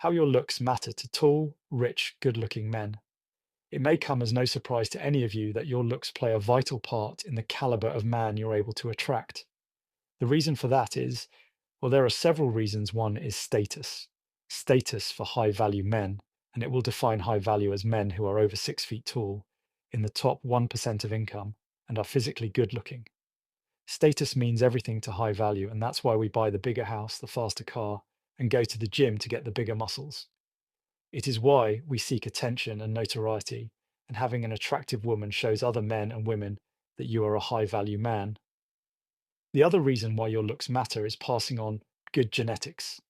how your looks matter to tall, rich, good-looking men. It may come as no surprise to any of you that your looks play a vital part in the caliber of man you're able to attract. The reason for that is, well, there are several reasons. One is status. Status for high value men, and it will define high value as men who are over 6 feet tall, in the top 1% of income, and are physically good looking. Status means everything to high value, and that's why we buy the bigger house, the faster car, and go to the gym to get the bigger muscles. It is why we seek attention and notoriety, and having an attractive woman shows other men and women that you are a high value man. The other reason why your looks matter is passing on good genetics.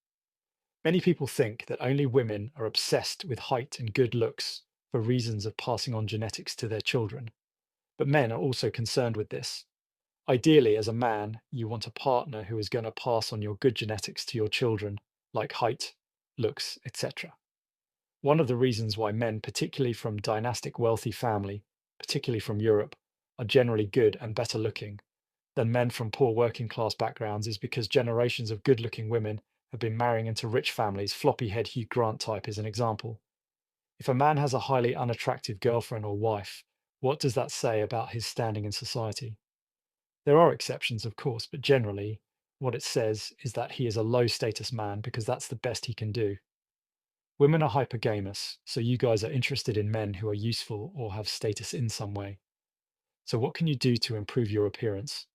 Many people think that only women are obsessed with height and good looks for reasons of passing on genetics to their children, but men are also concerned with this. Ideally, as a man, you want a partner who is going to pass on your good genetics to your children, like height, looks, etc. One of the reasons why men, particularly from dynastic wealthy family, particularly from Europe, are generally good and better looking than men from poor working class backgrounds is because generations of good looking women have been marrying into rich families. Floppy head Hugh Grant type is an example. If a man has a highly unattractive girlfriend or wife, what does that say about his standing in society? There are exceptions, of course, but generally, what it says is that he is a low status man because that's the best he can do. Women are hypergamous, so you guys are interested in men who are useful or have status in some way. So, what can you do to improve your appearance,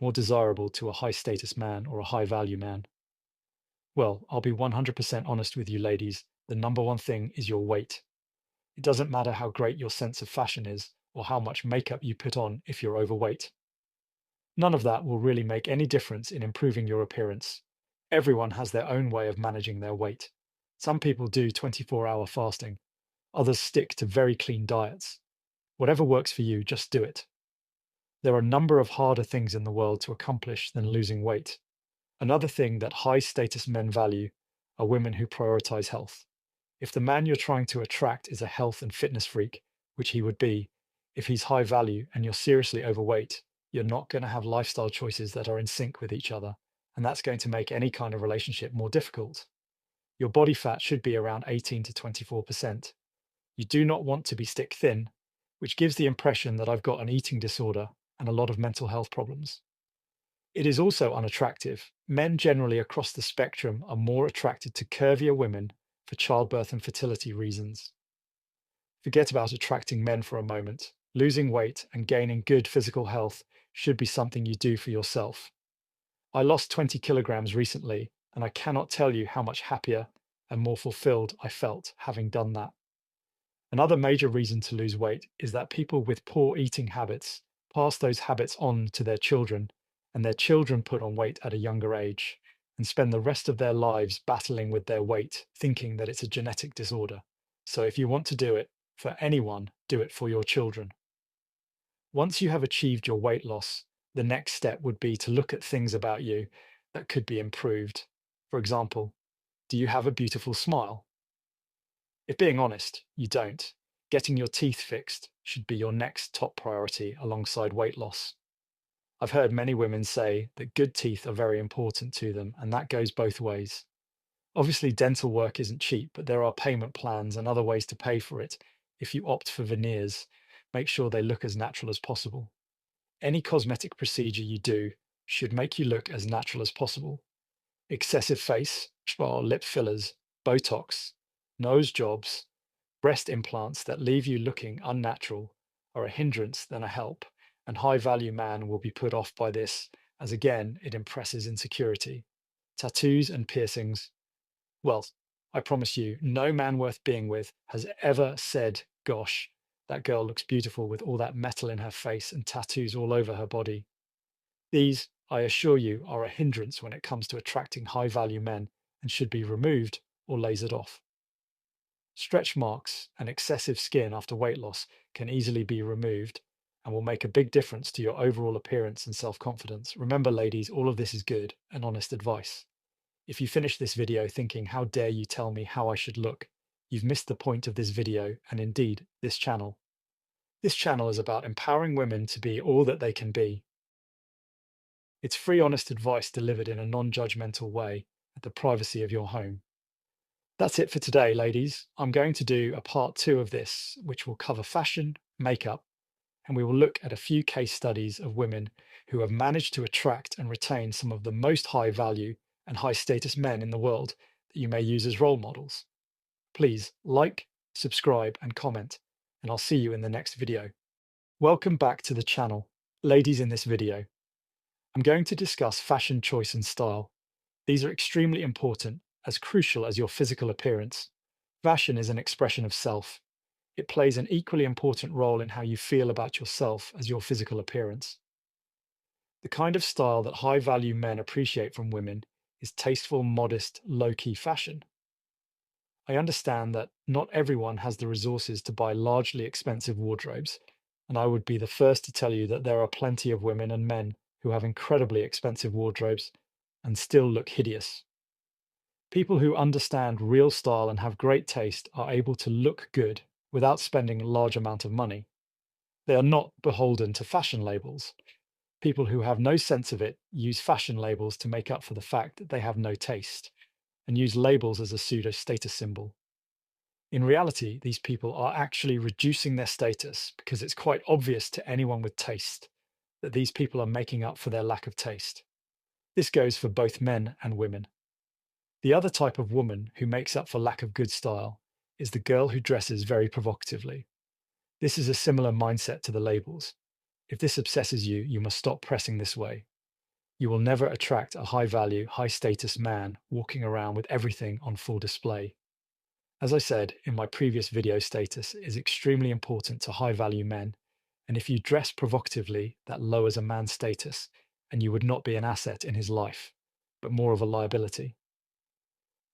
more desirable to a high status man or a high value man? Well, I'll be 100% honest with you, ladies. The number one thing is your weight. It doesn't matter how great your sense of fashion is or how much makeup you put on if you're overweight. None of that will really make any difference in improving your appearance. Everyone has their own way of managing their weight. Some people do 24-hour fasting, others stick to very clean diets. Whatever works for you, just do it. There are a number of harder things in the world to accomplish than losing weight. Another thing that high status men value are women who prioritize health. If the man you're trying to attract is a health and fitness freak, which he would be, if he's high value and you're seriously overweight, you're not going to have lifestyle choices that are in sync with each other. And that's going to make any kind of relationship more difficult. Your body fat should be around 18 to 24%. You do not want to be stick thin, which gives the impression that I've got an eating disorder and a lot of mental health problems. It is also unattractive. Men generally across the spectrum are more attracted to curvier women for childbirth and fertility reasons. Forget about attracting men for a moment. Losing weight and gaining good physical health should be something you do for yourself. I lost 20 kilograms recently, and I cannot tell you how much happier and more fulfilled I felt having done that. Another major reason to lose weight is that people with poor eating habits pass those habits on to their children, and their children put on weight at a younger age and spend the rest of their lives battling with their weight, thinking that it's a genetic disorder. So if you want to do it for anyone, do it for your children. Once you have achieved your weight loss, the next step would be to look at things about you that could be improved. For example, do you have a beautiful smile? If being honest, you don't, getting your teeth fixed should be your next top priority alongside weight loss. I've heard many women say that good teeth are very important to them, and that goes both ways. Obviously, dental work isn't cheap, but there are payment plans and other ways to pay for it. If you opt for veneers, make sure they look as natural as possible. Any cosmetic procedure you do should make you look as natural as possible. Excessive face, or lip fillers, Botox, nose jobs, breast implants that leave you looking unnatural are a hindrance than a help, and high value man will be put off by this, as again, it impresses insecurity. Tattoos and piercings, well, I promise you, no man worth being with has ever said, gosh, that girl looks beautiful with all that metal in her face and tattoos all over her body. These, I assure you, are a hindrance when it comes to attracting high value men and should be removed or lasered off. Stretch marks and excessive skin after weight loss can easily be removed and will make a big difference to your overall appearance and self confidence. Remember, ladies, all of this is good and honest advice. If you finish this video thinking, how dare you tell me how I should look, you've missed the point of this video and indeed this channel. This channel is about empowering women to be all that they can be. It's free, honest advice delivered in a non judgmental way at the privacy of your home. That's it for today, ladies. I'm going to do a part two of this, which will cover fashion, makeup, and we will look at a few case studies of women who have managed to attract and retain some of the most high value and high status men in the world that you may use as role models. Please like, subscribe, and comment, and I'll see you in the next video. Welcome back to the channel. Ladies, in this video, I'm going to discuss fashion choice and style. These are extremely important, as crucial as your physical appearance. Fashion is an expression of self. It plays an equally important role in how you feel about yourself as your physical appearance. The kind of style that high value men appreciate from women is tasteful, modest, low key fashion. I understand that not everyone has the resources to buy largely expensive wardrobes, and I would be the first to tell you that there are plenty of women and men who have incredibly expensive wardrobes and still look hideous. People who understand real style and have great taste are able to look good without spending a large amount of money. They are not beholden to fashion labels. People who have no sense of it use fashion labels to make up for the fact that they have no taste and use labels as a pseudo status symbol. In reality, these people are actually reducing their status because it's quite obvious to anyone with taste that these people are making up for their lack of taste. This goes for both men and women. The other type of woman who makes up for lack of good style is the girl who dresses very provocatively. This is a similar mindset to the labels. If this obsesses you, you must stop pressing this way. You will never attract a high value, high status man walking around with everything on full display. As I said in my previous video, status is extremely important to high value men. And if you dress provocatively, that lowers a man's status and you would not be an asset in his life, but more of a liability.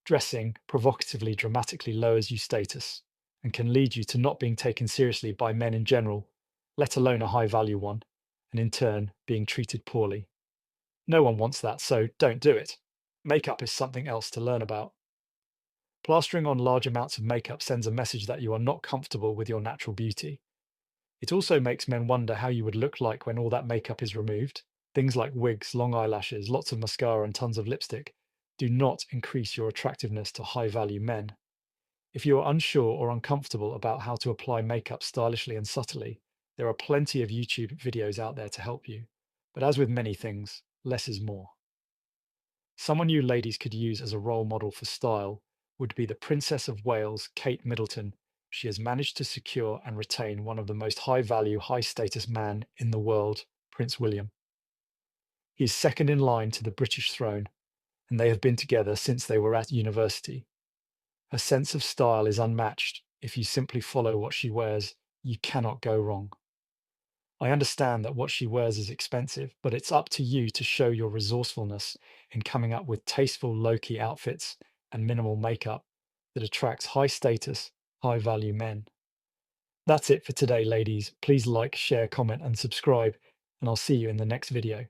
Dressing provocatively dramatically lowers your status and can lead you to not being taken seriously by men in general, let alone a high value one, and in turn being treated poorly. No one wants that, so don't do it. Makeup is something else to learn about. Plastering on large amounts of makeup sends a message that you are not comfortable with your natural beauty. It also makes men wonder how you would look like when all that makeup is removed. Things like wigs, long eyelashes, lots of mascara, and tons of lipstick do not increase your attractiveness to high value men. If you are unsure or uncomfortable about how to apply makeup stylishly and subtly, there are plenty of YouTube videos out there to help you. But as with many things, less is more. Someone you ladies could use as a role model for style would be the Princess of Wales, Kate Middleton. She has managed to secure and retain one of the most high value, high status man in the world, Prince William. He is second in line to the British throne, and they have been together since they were at university. Her sense of style is unmatched. If you simply follow what she wears, you cannot go wrong. I understand that what she wears is expensive, but it's up to you to show your resourcefulness in coming up with tasteful low-key outfits and minimal makeup that attracts high status, high value men. That's it for today, ladies. Please like, share, comment, and subscribe, and I'll see you in the next video.